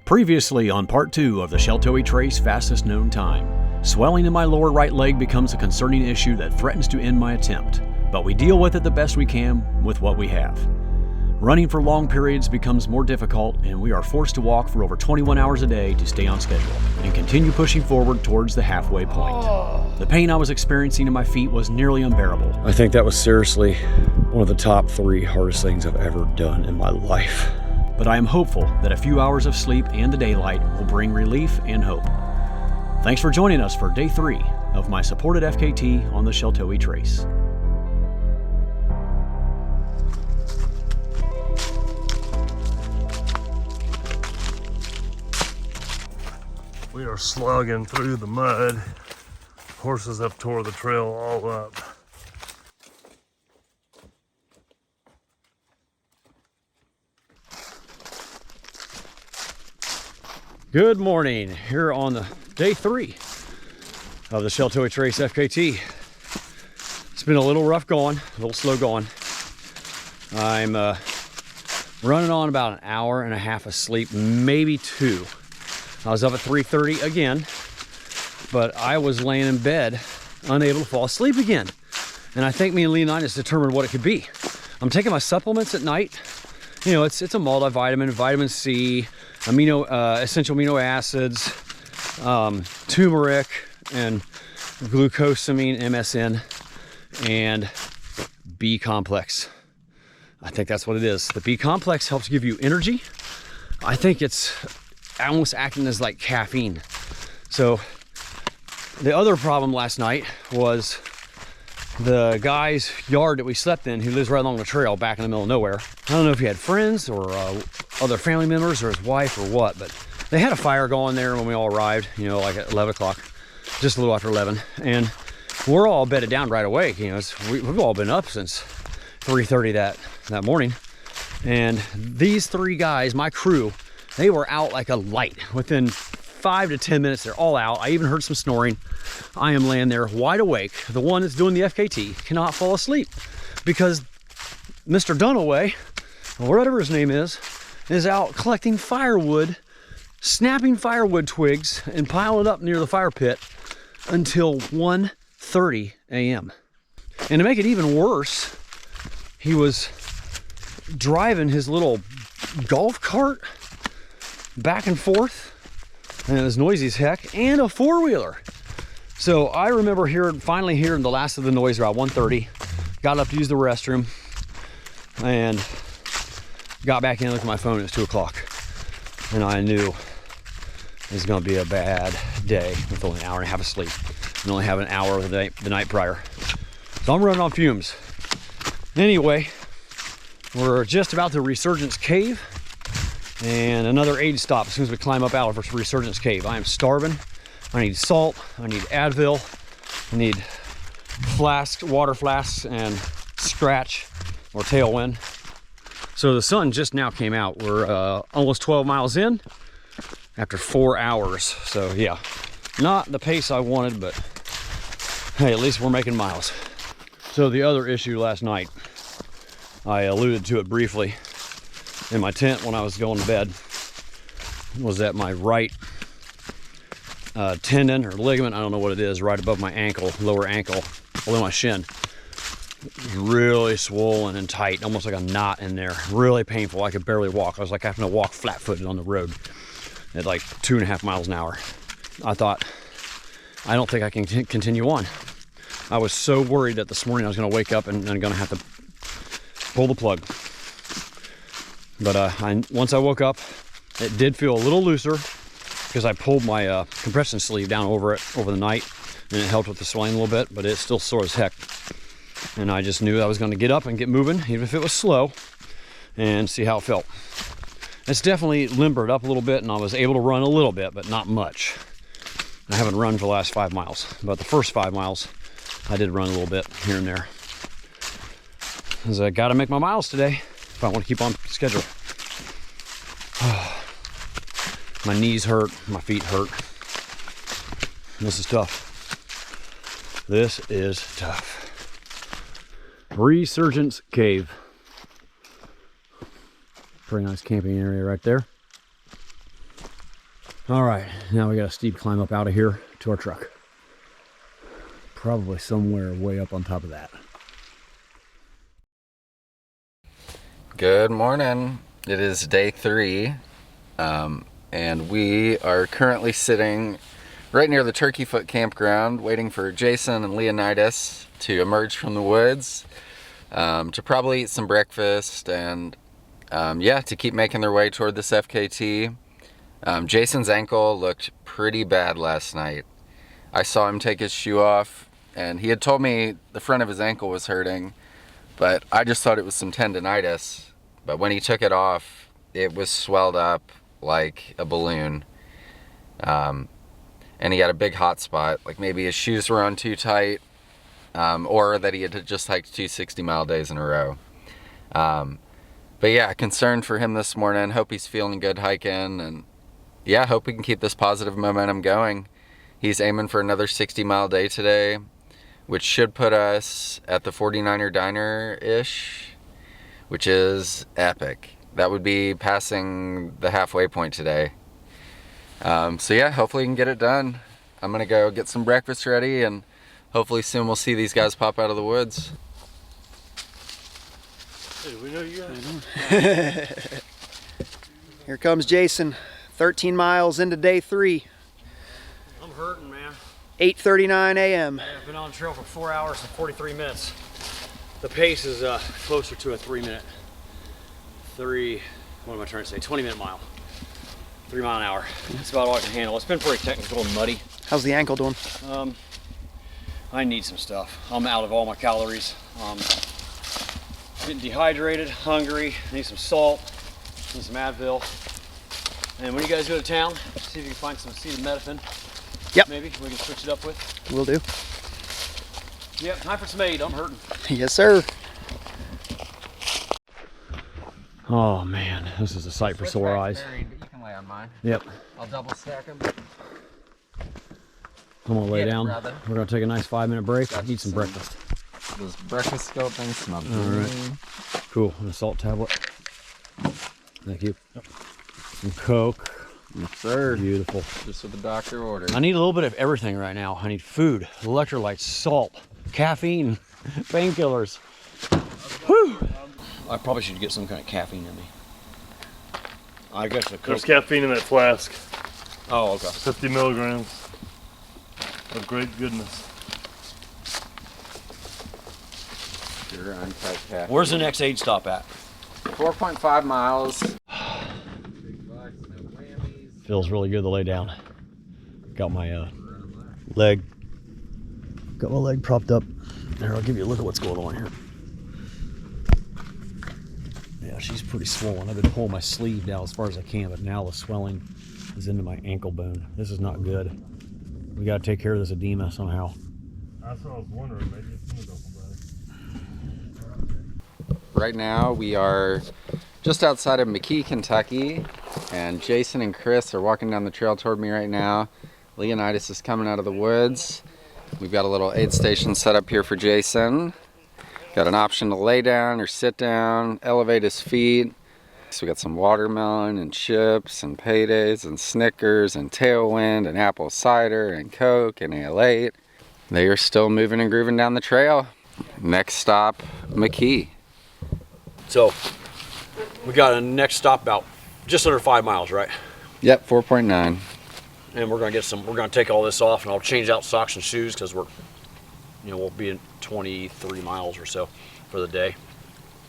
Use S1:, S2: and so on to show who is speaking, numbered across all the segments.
S1: Previously on part 2 of the Sheltowee Trace fastest known time, swelling in my lower right leg becomes a concerning issue that threatens to end my attempt, but we deal with it the best we can with what we have. Running for long periods becomes more difficult, and we are forced to walk for over 21 hours a day to stay on schedule and continue pushing forward towards the halfway point. The pain I was experiencing in my feet was nearly unbearable.
S2: I think that was seriously one of the top 3 hardest things I've ever done in my life.
S1: But I am hopeful that a few hours of sleep and the daylight will bring relief and hope. Thanks for joining us for day 3 of my supported FKT on the Sheltowee Trace.
S3: We are slugging through the mud. Horses have tore the trail all up.
S2: Good morning, here on the day 3 of the Sheltowee Trace FKT. It's been a little rough going, a little slow going. I'm running on about an hour and a half of sleep, maybe 2. I was up at 3:30 again, but I was laying in bed, unable to fall asleep again. And I think me and Leonidas determined what it could be. I'm taking my supplements at night. You know, it's a multivitamin, vitamin C, essential amino acids, turmeric, and glucosamine, MSM, and B complex. I think that's what it is. The B complex helps give you energy. I think it's almost acting as like caffeine. So the other problem last night was the guy's yard that we slept in, who lives right along the trail back in the middle of nowhere. I don't know if he had friends or other family members or his wife or what, but they had a fire going there when we all arrived, you know, like at 11 o'clock, just a little after 11. And we're all bedded down right away. You know, we've all been up since 3:30 that morning. And these 3 guys, my crew, they were out like a light. Within 5 to 10 minutes, they're all out. I even heard some snoring. I am laying there wide awake. The one that's doing the FKT cannot fall asleep because Mr. Dunaway, or whatever his name is out collecting firewood, snapping firewood twigs and piling it up near the fire pit until 1:30 a.m. And to make it even worse, he was driving his little golf cart back and forth, and it was noisy as heck, and a 4-wheeler. So I remember finally hearing the last of the noise around 1:30, got up to use the restroom, and got back in, looked at my phone, it was 2 o'clock. And I knew it was gonna be a bad day with only an hour and a half of sleep, and only having an hour of the night prior. So I'm running on fumes. Anyway, we're just about to Resurgence Cave, and another aid stop as soon as we climb up out of Resurgence Cave. I am starving. I need salt, I need Advil, I need water flasks, and scratch or tailwind. So the sun just now came out. We're almost 12 miles in after 4 hours. So yeah, not the pace I wanted, but hey, at least we're making miles. So the other issue last night, I alluded to it briefly in my tent when I was going to bed, was that my right tendon or ligament, I don't know what it is, right above my ankle, lower ankle, below my shin, really swollen and tight, almost like a knot in there. Really painful. I could barely walk. I was like having to walk flat-footed on the road at like 2.5 miles an hour. I thought, I don't think I can continue on. I was so worried that this morning I was going to wake up and I'm going to have to pull the plug. But once I woke up, it did feel a little looser because I pulled my compression sleeve down over the night, and it helped with the swelling a little bit, but it's still sore as heck. And I just knew I was going to get up and get moving, even if it was slow, and see how it felt. It's definitely limbered up a little bit, and I was able to run a little bit, but not much. I haven't run for the last 5 miles, but the first 5 miles, I did run a little bit here and there. Because I got to make my miles today if I want to keep on schedule. My knees hurt, my feet hurt. This is tough. This is tough. Resurgence Cave. Pretty nice camping area right there. All right, now we got a steep climb up out of here to our truck. Probably somewhere way up on top of that.
S4: Good morning. It is day 3, and we are currently sitting right near the Turkey Foot campground waiting for Jason and Leonidas to emerge from the woods to probably eat some breakfast and yeah, to keep making their way toward this FKT. Jason's ankle looked pretty bad last night. I saw him take his shoe off and he had told me the front of his ankle was hurting, but I just thought it was some tendonitis. But when he took it off, it was swelled up like a balloon. And he had a big hot spot, like maybe his shoes were on too tight, or that he had just hiked 2 60-mile days in a row. But yeah, concerned for him this morning. Hope he's feeling good hiking, and yeah, hope we can keep this positive momentum going. He's aiming for another 60-mile day today, which should put us at the 49er Diner-ish, which is epic. That would be passing the halfway point today. So yeah, hopefully we can get it done. I'm gonna go get some breakfast ready, and hopefully soon we'll see these guys pop out of the woods.
S3: Hey, we know you guys.
S5: Here comes Jason, 13 miles into day 3,
S2: I'm hurting, man.
S5: 8:39 a.m.
S2: I've been on the trail for 4 hours and 43 minutes. The pace is closer to a 20 minute mile. 3 mile an hour. That's about all I can handle. It's been pretty technical and muddy.
S5: How's the ankle doing?
S2: I need some stuff. I'm out of all my calories. Getting dehydrated, hungry, need some salt, need some Advil. And when you guys go to town, see if you can find some acetaminophen.
S5: Yep.
S2: Maybe we can switch it up with.
S5: Will do.
S2: Yep, time for some aid. I'm hurting.
S5: Yes, sir.
S2: Oh man, this is a sight for sore eyes.
S4: You can lay on mine.
S2: Yep.
S4: I'll double stack them.
S2: I'm gonna lay
S4: Get it,
S2: down.
S4: brother.
S2: We're gonna take a nice 5-minute break,
S4: Got
S2: eat some breakfast.
S4: Those breakfast scoping smell good.
S2: All right. Cool, and a salt tablet. Thank you. Some Coke.
S4: Yes, sir.
S2: Beautiful.
S4: Just what the doctor ordered.
S2: I need a little bit of everything right now. I need food, electrolytes, salt, caffeine, painkillers. Whew. I probably should get some kind of caffeine in me. I guess a
S3: There's
S2: Coke.
S3: caffeine in that flask.
S2: Oh, okay.
S3: 50 milligrams of great goodness.
S4: Sure, uncut caffeine.
S2: Where's the next aid stop at?
S4: 4.5 miles.
S2: Feels really good to lay down. Got my leg propped up. There, I'll give you a look at what's going on here. Yeah, she's pretty swollen. I've been pulling my sleeve down as far as I can, but now the swelling is into my ankle bone. This is not good. We got to take care of this edema somehow.
S3: That's what I was wondering. Maybe it's in the double bag.
S4: Right now we are just outside of McKee, Kentucky, and Jason and Chris are walking down the trail toward me right now. Leonidas is coming out of the woods. We've got a little aid station set up here for Jason. Got an option to lay down or sit down, elevate his feet. So we got some watermelon and chips and paydays and Snickers and Tailwind and apple cider and Coke and Ale-8. They are still moving and grooving down the trail. Next stop, McKee.
S2: So, we got a next stop about just under 5 miles, right?
S4: Yep, 4.9.
S2: And we're gonna take all this off, and I'll change out socks and shoes because we'll be in 23 miles or so for the day.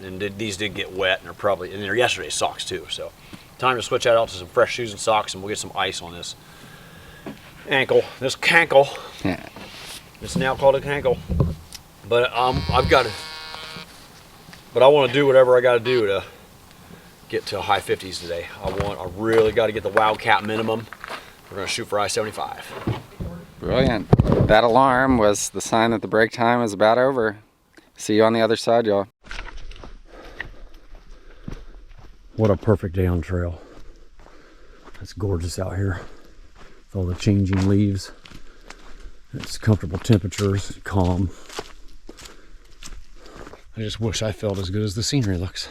S2: And these did get wet, and they're yesterday's socks too. So, time to switch that out to some fresh shoes and socks, and we'll get some ice on this cankle.
S4: Yeah.
S2: It's now called a cankle. But I want to do whatever I got to do to get to high 50s today. I really got to get the Wildcat minimum. We're going to shoot for I-75.
S4: Brilliant. That alarm was the sign that the break time is about over. See you on the other side, y'all.
S2: What a perfect day on trail. It's gorgeous out here with all the changing leaves. It's comfortable temperatures, calm. I just wish I felt as good as the scenery looks.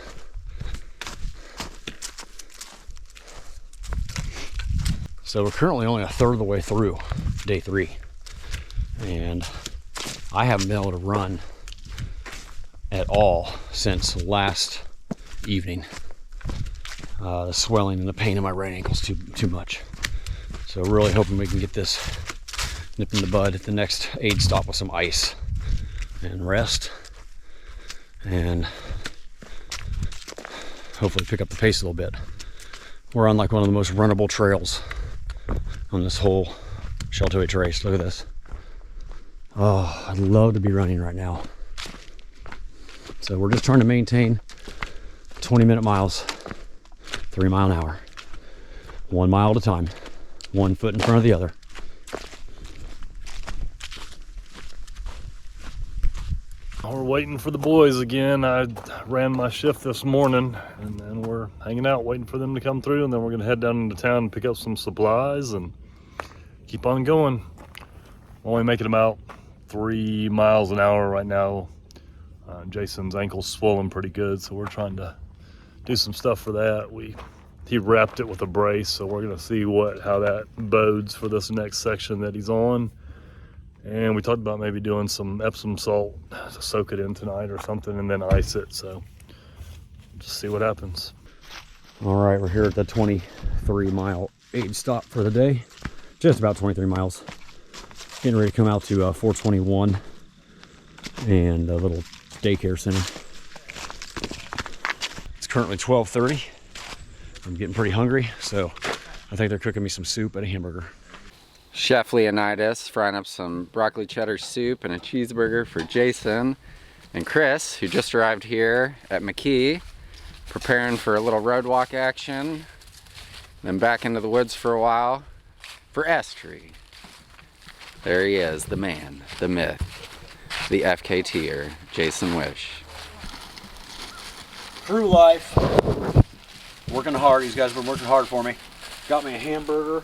S2: So we're currently only a third of the way through day 3. And I haven't been able to run at all since last evening. The swelling and the pain in my right ankle is too much. So really hoping we can get this nipped in the bud at the next aid stop with some ice and rest, and hopefully pick up the pace a little bit. We're on like one of the most runnable trails on this whole Sheltowee Trace. Look at this. Oh, I'd love to be running right now. So we're just trying to maintain 20-minute miles, 3 mile an hour, 1 mile at a time, 1 foot in front of the other.
S3: We're waiting for the boys again. I ran my shift this morning, and then we're hanging out waiting for them to come through, and then we're gonna head down into town and pick up some supplies and keep on going. We're only making about 3 miles an hour right now. Jason's ankle's swollen pretty good, so we're trying to do some stuff for that. He wrapped it with a brace, so we're gonna see how that bodes for this next section that he's on. And we talked about maybe doing some Epsom salt to soak it in tonight or something, and then ice it. So just see what happens.
S2: All right, we're here at the 23-mile aid stop for the day. Just about 23 miles. Getting ready to come out to 421 and a little daycare center. It's currently 12:30. I'm getting pretty hungry, so I think they're cooking me some soup and a hamburger.
S4: Chef Leonidas frying up some broccoli cheddar soup and a cheeseburger for Jason. And Chris, who just arrived here at McKee, preparing for a little road walk action. Then back into the woods for a while for S-Tree. There he is, the man, the myth, the FKTer, Jason Wish.
S2: Crew life. Working hard. These guys have been working hard for me. Got me a hamburger.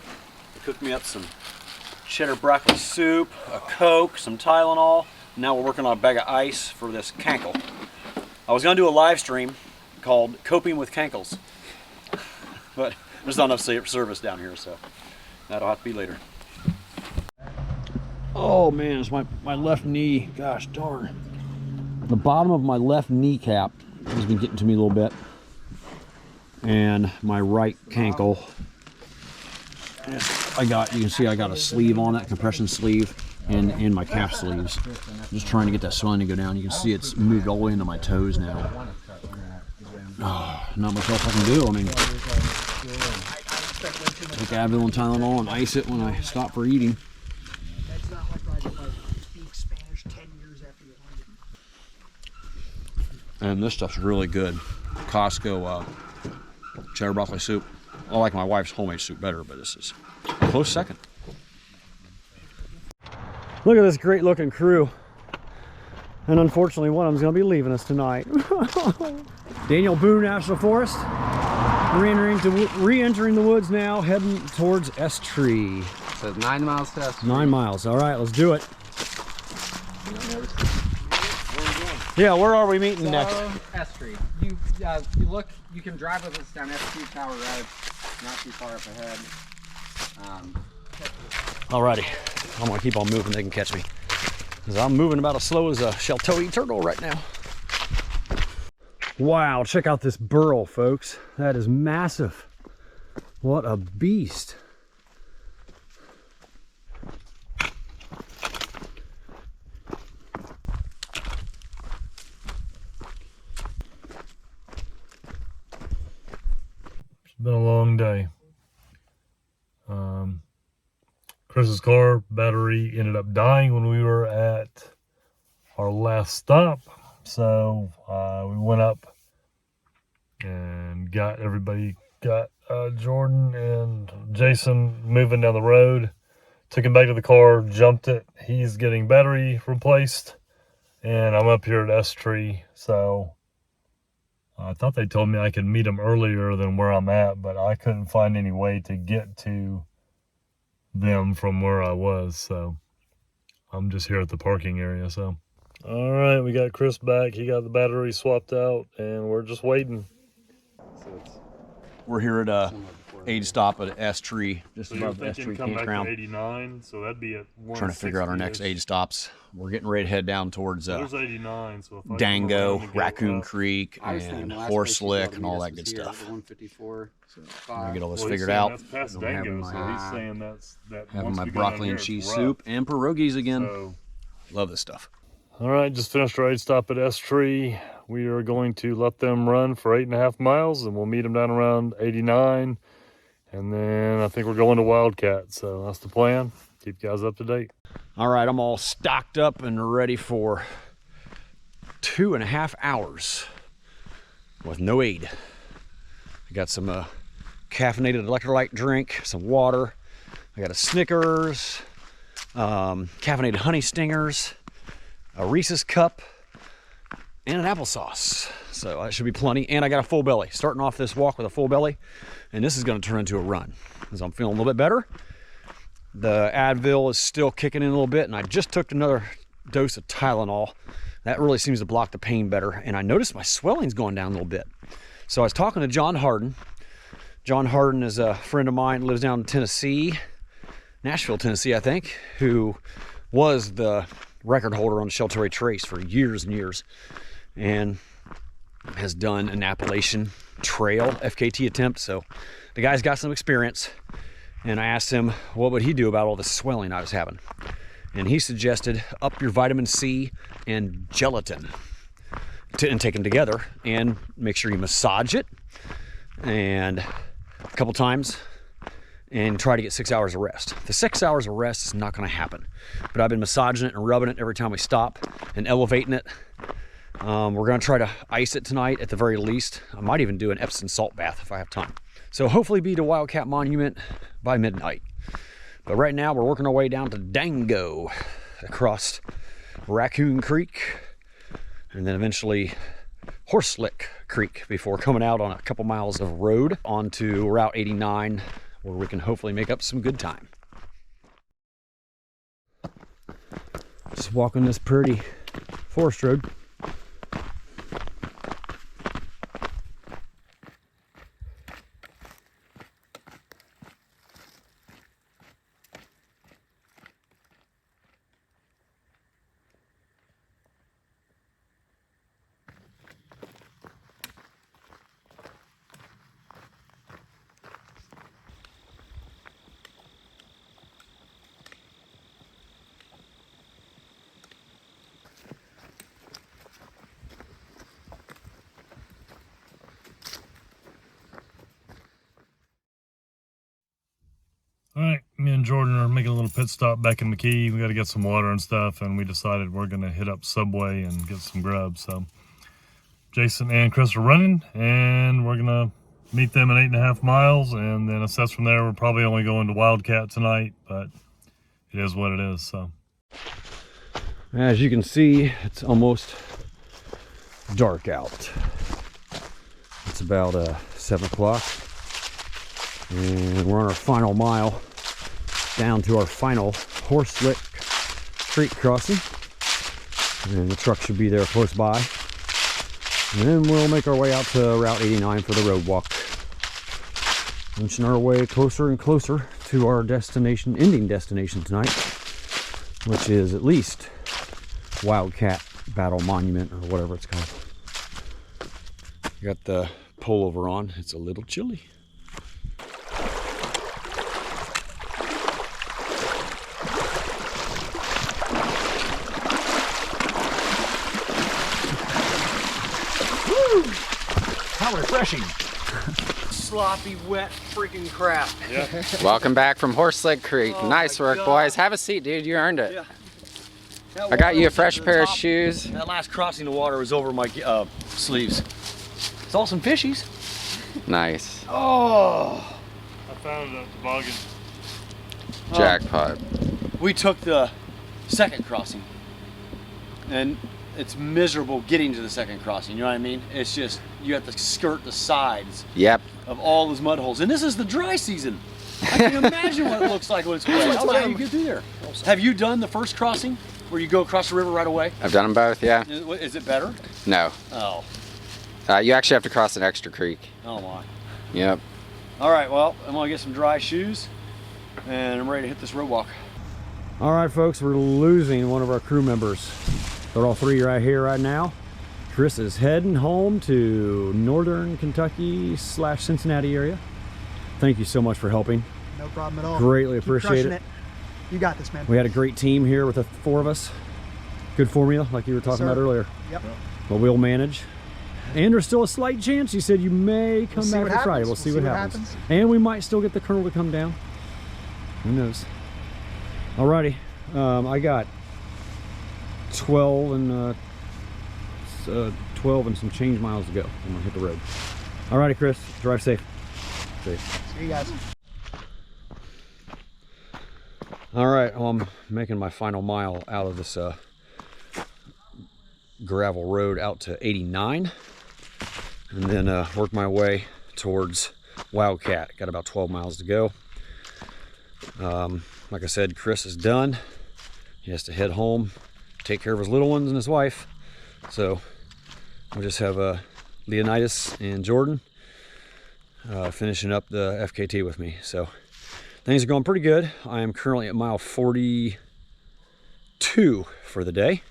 S2: They cooked me up some cheddar broccoli soup, a Coke, some Tylenol. Now we're working on a bag of ice for this cankle. I was going to do a live stream called Coping with Cankles, but there's not enough service down here, so that'll have to be later. Oh man, it's my left knee. Gosh darn. The bottom of my left kneecap has been getting to me a little bit, and my right cankle. You can see I got a sleeve on that, compression sleeve, and my calf sleeves. I'm just trying to get that swelling to go down. You can see it's moved all the way into my toes now. Oh, not much else I can do. I mean, take Advil and Tylenol and ice it when I stop for eating. And this stuff's really good. Costco cheddar broccoli soup. I like my wife's homemade soup better, but this is a close second. Look at this great looking crew. And unfortunately, one of them's going to be leaving us tonight. Daniel Boone National Forest. Re-entering the woods now, heading towards S-Tree.
S4: So 9 miles to S-Tree.
S2: 9 miles. All right, let's do it. Yeah, where are we meeting next?
S6: S-Tree. You look. You can drive with us down S-Tree Tower Road. Not too far up ahead.
S2: Alrighty, I'm gonna keep on moving. They can catch me, because I'm moving about as slow as a Sheltowee turtle right now. Wow, check out this burl, folks. That is massive. What a beast.
S3: It's been a long day. Chris's car battery ended up dying when we were at our last stop. So we went up and got Jordan and Jason moving down the road. Took him back to the car, jumped it. He's getting battery replaced. And I'm up here at S-Tree. So I thought they told me I could meet him earlier than where I'm at, but I couldn't find any way to get to them from where I was, so I'm just here at the parking area. So all right, we got Chris back. He got the battery swapped out, and we're just waiting.
S2: We're here at aid stop at S Tree, just
S3: So you're
S2: above the S
S3: thinking
S2: Tree
S3: come back to
S2: Campground.
S3: 89, so that'd be at 160.
S2: Trying to figure out our next aid stops. We're getting ready to head down towards
S3: There's 89, so if I come
S2: Dango,
S3: around and go
S2: Raccoon
S3: up-
S2: Creek,
S6: I was thinking
S2: and
S6: the last place you'd be able
S2: Horselick,
S6: to
S2: and
S6: meet
S2: all
S6: us
S2: that
S6: was
S2: good
S6: here at
S2: stuff.
S6: the 154. So
S2: I'm gonna get all this
S3: Well, he's
S2: figured
S3: saying
S2: out.
S3: That's past
S2: I'm
S3: Dango,
S2: having
S3: so
S2: my-
S3: he's saying that
S2: Having
S3: once
S2: my
S3: we go down
S2: broccoli
S3: here,
S2: and
S3: it's
S2: cheese
S3: rough.
S2: soup and pierogies again.
S3: So,
S2: Love this stuff.
S3: all right, just finished our aid stop at S Tree. We are going to let them run for 8.5 miles, and we'll meet them down around 89. And then I think we're going to Wildcat, so that's the plan. Keep you guys up to date.
S2: All right, I'm all stocked up and ready for 2.5 hours with no aid. I got some caffeinated electrolyte drink, some water. I got a Snickers, caffeinated honey stingers, a Reese's cup, and an applesauce. So that should be plenty. And I got a full belly. Starting off this walk with a full belly, and this is going to turn into a run because I'm feeling a little bit better. The Advil is still kicking in a little bit, and I just took another dose of Tylenol. That really seems to block the pain better, and I noticed my swelling's going down a little bit. So I was talking to John Harden. John Harden is a friend of mine, lives down in Tennessee, Nashville, Tennessee, I think, who was the record holder on the Sheltowee Trace for years and years, and has done an Appalachian Trail FKT attempt. So the guy's got some experience. And I asked him what would he do about all the swelling I was having. And he suggested up your vitamin C and gelatin and take them together and make sure you massage it and a couple times and try to get 6 hours of rest. The 6 hours of rest is not going to happen, but I've been massaging it and rubbing it every time we stop and elevating it. We're going to try to ice it tonight at the very least. I might even do an Epsom salt bath if I have time. So hopefully be to Wildcat Monument by midnight. But right now we're working our way down to Dango, across Raccoon Creek, and then eventually Horselick Creek before coming out on a couple miles of road onto Route 89, where we can hopefully make up some good time. Just walking this pretty forest road.
S3: All right, me and Jordan are making a little pit stop back in McKee. We got to get some water and stuff, and we decided we're going to hit up Subway and get some grub. So Jason and Chris are running, and we're going to meet them in 8.5 miles, and then assess from there. We're probably only going to Wildcat tonight, but it is what it is. So
S2: as you can see, it's almost dark out. It's about 7 o'clock. And we're on our final mile down to our final Horselick Creek crossing. And the truck should be there close by. And then we'll make our way out to Route 89 for the road walk. Inching our way closer and closer to our destination, ending destination tonight, which is at least Wildcat Battle Monument or whatever it's called. Got the pullover on. It's a little chilly. How refreshing. Sloppy, wet, freaking crap.
S3: yeah,
S4: Welcome back from Horselick Creek.
S2: Oh
S4: Nice
S2: my
S4: work,
S2: God.
S4: boys. Have a seat, dude. You earned it.
S2: Yeah.
S4: I got you a fresh pair of shoes.
S2: That last crossing, the water was over my sleeves. Saw some fishies.
S4: Nice.
S2: Oh,
S3: I found a toboggan.
S4: Jackpot.
S2: we took the second crossing, and it's miserable getting to the second crossing. You know what I mean? It's just you have to skirt the sides
S4: Yep.
S2: of all those mud holes, and this is the dry season. I can imagine what it looks like when it's wet. How do you get through there? Have you done the first crossing where you go across the river right away?
S4: I've done them both, yeah.
S2: Is it better?
S4: No.
S2: Oh,
S4: You actually have to cross an extra creek.
S2: oh my.
S4: Yep.
S2: All right, well, I'm gonna get some dry shoes and I'm ready to hit this road walk. All right, folks, we're losing one of our crew members. They're all three right here right now. Chris is heading home to northern Kentucky / Cincinnati area. Thank you so much for helping.
S5: No problem at all.
S2: Greatly
S5: Keep
S2: appreciate it.
S5: You got this, man.
S2: We had a great team here with the four of us. Good formula, like you were talking about earlier.
S5: Yep.
S2: But we'll manage. And there's still a slight chance. You said you may come back for Friday. We'll see what happens. And we might still get the Colonel to come down. Who knows? Alrighty. I got 12 and some change miles to go. I'm gonna hit the road. Alrighty, Chris. Drive safe.
S5: See you guys.
S2: All right, well, I'm making my final mile out of this gravel road out to 89, and then work my way towards Wildcat. Got about 12 miles to go. Like I said, Chris is done. He has to head home, take care of his little ones and his wife. So we'll just have Leonidas and Jordan finishing up the FKT with me. So things are going pretty good. I am currently at mile 42 for the day.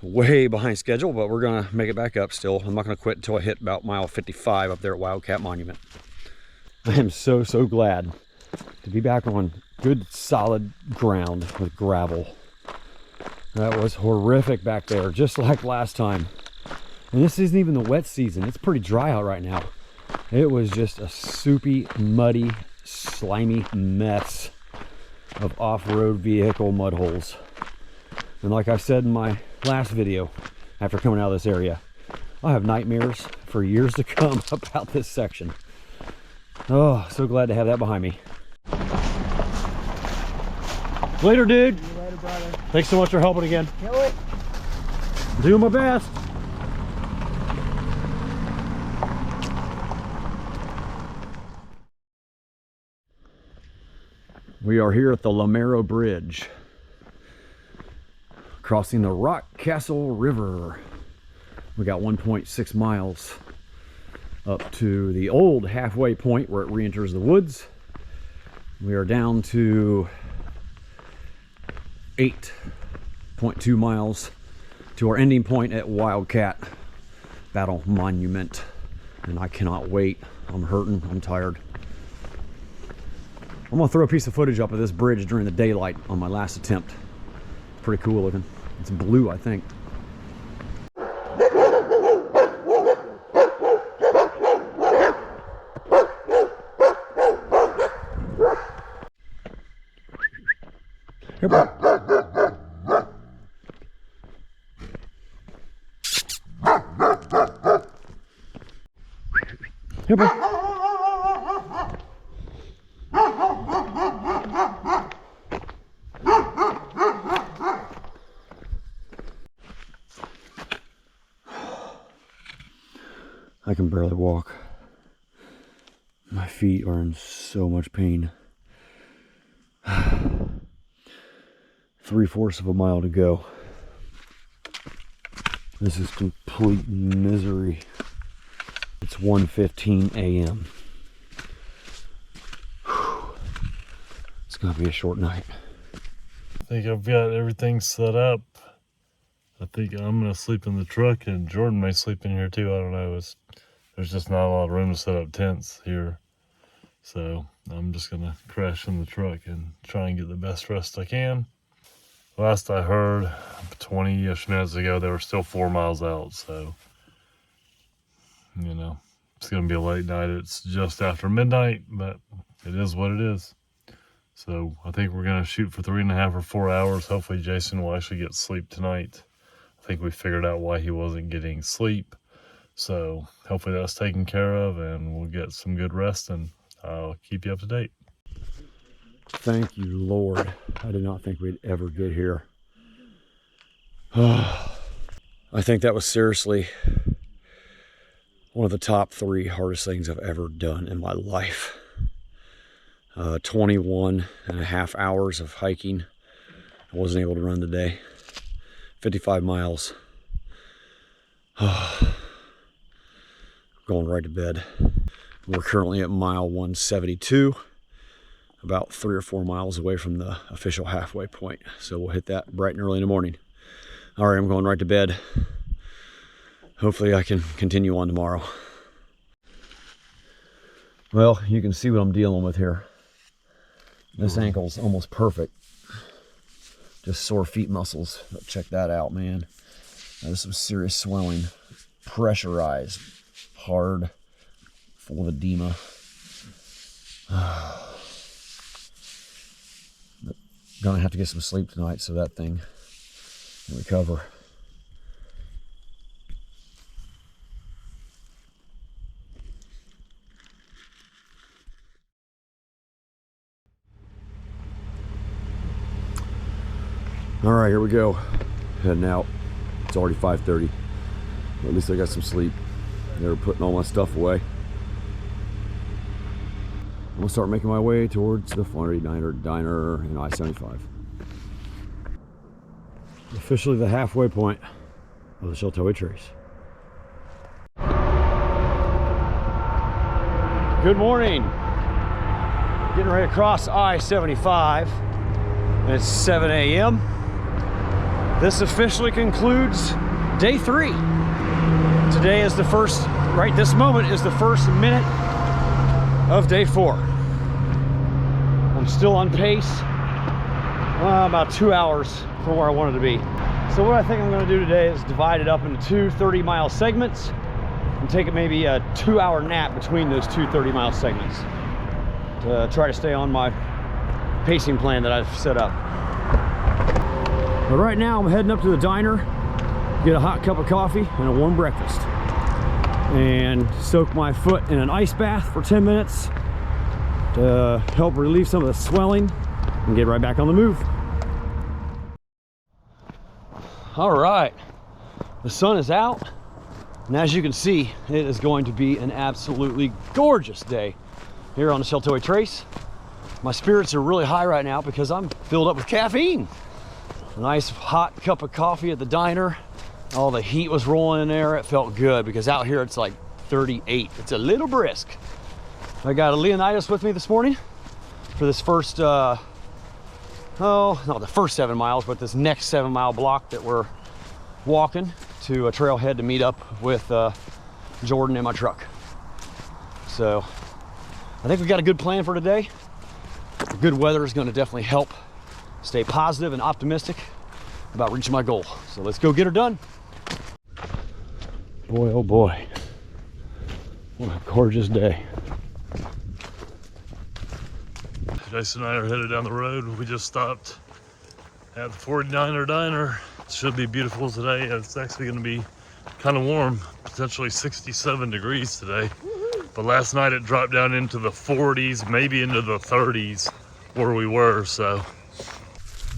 S2: Way behind schedule, but we're gonna make it back up still. I'm not gonna quit until I hit about mile 55 up there at Wildcat Monument. I am so glad to be back on good solid ground with gravel. That was horrific back there, just like last time. And this isn't even the wet season. It's pretty dry out right now. It was just a soupy, muddy, slimy mess of off-road vehicle mud holes. And like I said in my last video, after coming out of this area, I'll have nightmares for years to come about this section. Oh, so glad to have that behind me. Later, dude.
S5: See you later, brother.
S2: Thanks so much for helping again.
S5: Kill it.
S2: Doing my best. We are here at the Lamero Bridge, crossing the Rock Castle River. We got 1.6 miles up to the old halfway point where it re-enters the woods. We are down to 8.2 miles to our ending point at Wildcat Battle Monument. And I cannot wait. I'm hurting, I'm tired. I'm gonna throw a piece of footage up of this bridge during the daylight on my last attempt. Pretty cool looking. It's blue, I think. Here, bud. Here, bud. I can barely walk. My feet are in so much pain. 3/4 of a mile to go. This is complete misery. It's 1:15 a.m. It's gonna be a short night.
S3: I think I've got everything set up. I think I'm gonna sleep in the truck, and Jordan may sleep in here too. I don't know. There's just not a lot of room to set up tents here. So I'm just gonna crash in the truck and try and get the best rest I can. Last I heard, 20-ish minutes ago, they were still 4 miles out. So, you know, it's gonna be a late night. It's just after midnight, but it is what it is. So I think we're gonna shoot for 3.5 or 4 hours. Hopefully Jason will actually get sleep tonight. I think we figured out why he wasn't getting sleep. So hopefully that's taken care of and we'll get some good rest, and I'll keep you up to date.
S2: Thank you, Lord. I did not think we'd ever get here. I think that was seriously one of the top 3 hardest things I've ever done in my life. 21.5 hours of hiking. I wasn't able to run today. 55 miles. Going right to bed. We're currently at mile 172, about 3 or 4 miles away from the official halfway point. So we'll hit that bright and early in the morning. All right, I'm going right to bed. Hopefully I can continue on tomorrow. Well, you can see what I'm dealing with here. This ankle's almost perfect. Just sore feet muscles. But check that out, man. There's some serious swelling. Pressurized. Hard. Full of edema. Gonna have to get some sleep tonight so that thing can recover. All right, here we go. Heading out. It's already 5:30. At least I got some sleep. They were putting all my stuff away. I'm gonna start making my way towards the 49er diner in I-75. Officially the halfway point of the Sheltowee Trace. Good morning. Getting ready to cross I-75. It's 7 a.m. This officially concludes day 3. Today is the first, right this moment is the first minute of day 4. I'm still on pace, about 2 hours from where I wanted to be. So what I think I'm gonna do today is divide it up into 2 30-mile segments and take maybe a 2-hour nap between those 2 30-mile segments to try to stay on my pacing plan that I've set up. But right now I'm heading up to the diner, get a hot cup of coffee and a warm breakfast, and soak my foot in an ice bath for 10 minutes to help relieve some of the swelling and get right back on the move. All right, the sun is out, and as you can see, it is going to be an absolutely gorgeous day here on the Sheltowee Trace. My spirits are really high right now because I'm filled up with caffeine. A nice hot cup of coffee at the diner. All the heat was rolling in there. It felt good because out here it's like 38. It's a little brisk. I got a Leonidas with me this morning for this first, not the first 7 miles, but this next 7-mile block that we're walking to a trailhead to meet up with Jordan in my truck. So I think we got a good plan for today. The good weather is going to definitely help stay positive and optimistic about reaching my goal. So let's go get her done. Boy, oh boy, what a gorgeous day.
S3: Jason and I are headed down the road. We just stopped at the 49er diner. It should be beautiful today. It's actually going to be kind of warm, potentially 67 degrees today. But last night it dropped down into the 40s, maybe into the 30s where we were, so.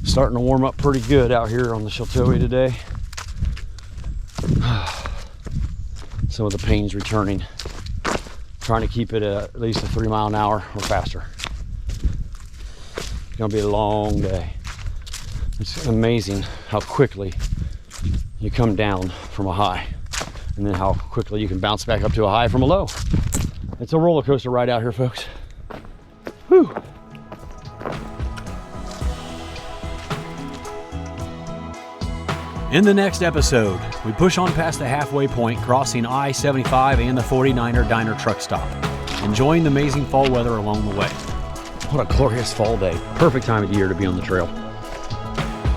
S2: Starting to warm up pretty good out here on the Sheltowee today. Some of the pain's returning. Trying to keep it at least a 3 mile an hour or faster. It's gonna be a long day. It's amazing how quickly you come down from a high and then how quickly you can bounce back up to a high from a low. It's a roller coaster ride out here, folks. Whew.
S1: In the next episode, we push on past the halfway point, crossing I-75 and the 49er diner truck stop, enjoying the amazing fall weather along the way.
S2: What a glorious fall day. Perfect time of the year to be on the trail.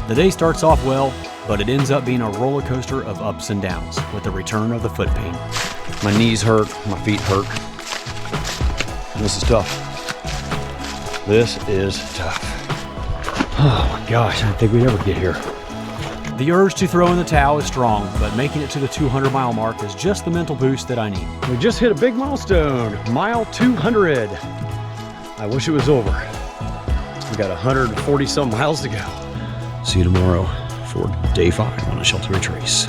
S1: The day starts off well, but it ends up being a roller coaster of ups and downs with the return of the foot pain.
S2: My knees hurt, my feet hurt. This is tough. This is tough. Oh my gosh, I didn't think we'd ever get here.
S1: The urge to throw in the towel is strong, but making it to the 200-mile mark is just the mental boost that I need.
S2: We just hit a big milestone, mile 200. I wish it was over. We got 140 some miles to go. See you tomorrow for day 5 on the Sheltowee Trace.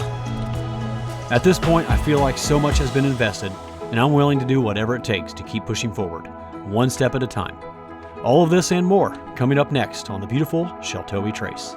S1: At this point, I feel like so much has been invested, and I'm willing to do whatever it takes to keep pushing forward, one step at a time. All of this and more coming up next on the beautiful Sheltowee Trace.